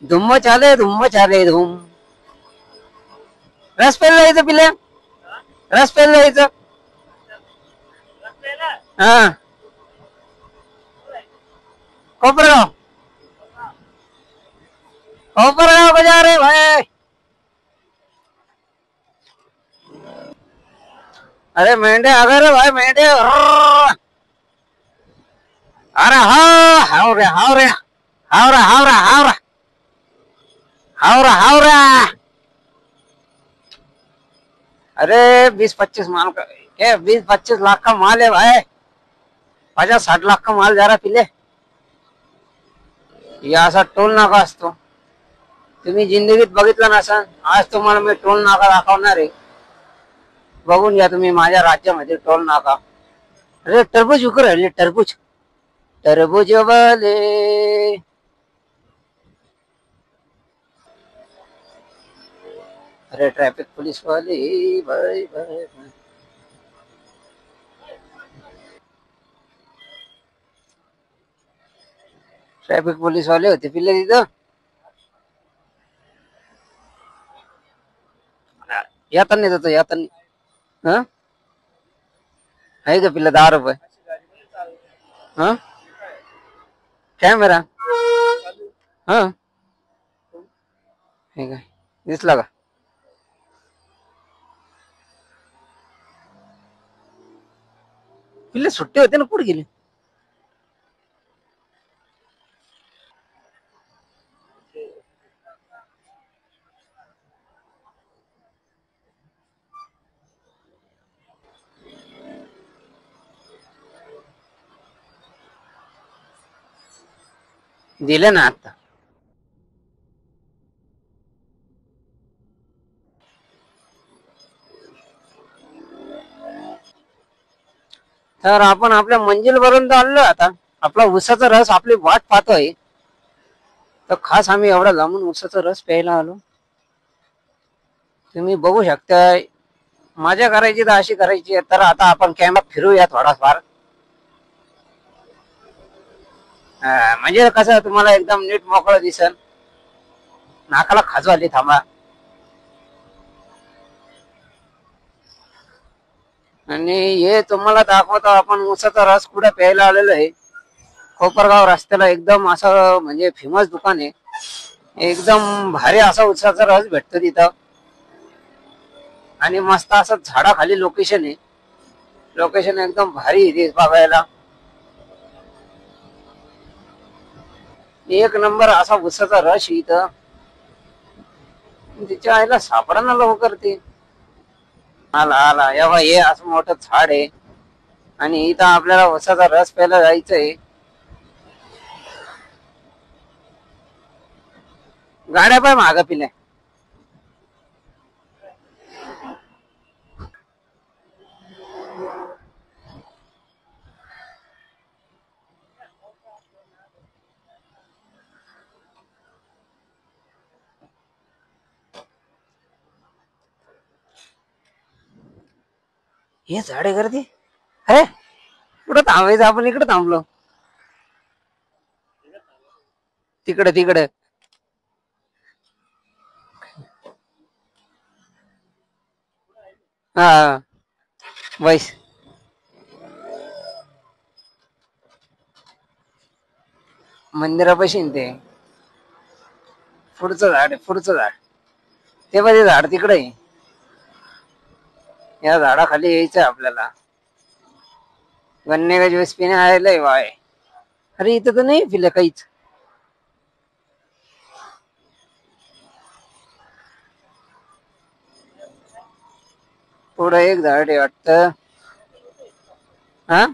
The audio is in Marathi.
धुम्म चाले धूम. रस प्यायला जायचं पिल्या, रस प्यायला जायचं. हा कोपरगाव. कोपरगाव को जा रहे भाई. अरे मेंढे आ गए रे भाई, मेंढे. अरे हा हावरे हावरे हावरा हावरा हावरा हावरा हावरा. अरे 20-25 माल का क्या, 20-25 लाख का माल है भाई. 50-60 लाख का माल जा रहा पिले. या असा टोल नाका असतो. तुम्ही जिंदगीत बघितला नसाल, आज तुम्हाला मी टोल नाका दाखवणार आहे. बघून घ्या तुम्ही माझ्या राज्यामध्ये टोल नाका. अरे टरबूज विकू राहिले, टरबूज. टरबूज वाले. अरे ट्रॅफिक पोलीस वाले भाई भाई. ट्रॅफिक पोलीस वाले होते पिल्ले तिथं. येता नाही जातो, येता नाही. हा आहे का पिल्ला 10 रुपये. हा कॅमेरा. हा हे काय दिसला का. पिल्ले सुट्टे होते ना, कुठे गेले. दिले ना आता. तर आपण आपल्या मंजिल पर्यंत आलो आता. आपला उसाचा रस आपली वाट पाहतोय. तर खास आम्ही एवढा लांबून उसाचा रस प्यायला आलो. तुम्ही बघू शकताय. मजा करायची तर अशी करायची. तर आता आपण कॅमेरा फिरूया थोडाफार. म्हणजे कसं तुम्हाला एकदम नीट मोकळं दिसल. नाकाला खाजू आली, थांबा. आणि हे तुम्हाला दाखवतो आपण उसाचा रस कुठे प्यायला आलेलो आहे. कोपरगाव रस्त्याला एकदम असं म्हणजे फेमस दुकान आहे. एकदम भारी असा उसाचा रस भेटतो तिथं. आणि मस्त असं झाडाखाली लोकेशन आहे. लोकेशन एकदम भारी आहे बघायला. एक नंबर असा उसाचा रस इथं. तिच्या आईला सापडा लवकर ते. आला आला या बा, हे असं मोठं झाड आहे. आणि इथं आपल्याला उसाचा रस प्यायला जायचंय. गाड्या पाय मागं पिल्या. हे झाडे गर्दी. अरे कुठं थांबायचं, आपण इकडे थांबलो. तिकडे तिकडे. हा बैस. मंदिरापाशी ते पुढचं झाड आहे, पुढचं झाड. ते पाहिजे झाड तिकडे. या झाडाखाली यायचंय आपल्याला. गन्ने का ज्यूस पिणे आलेलं वाय. अरे इथं तर नाही पिलं काहीच. पुढं एक झाड आहे वाटतं. हा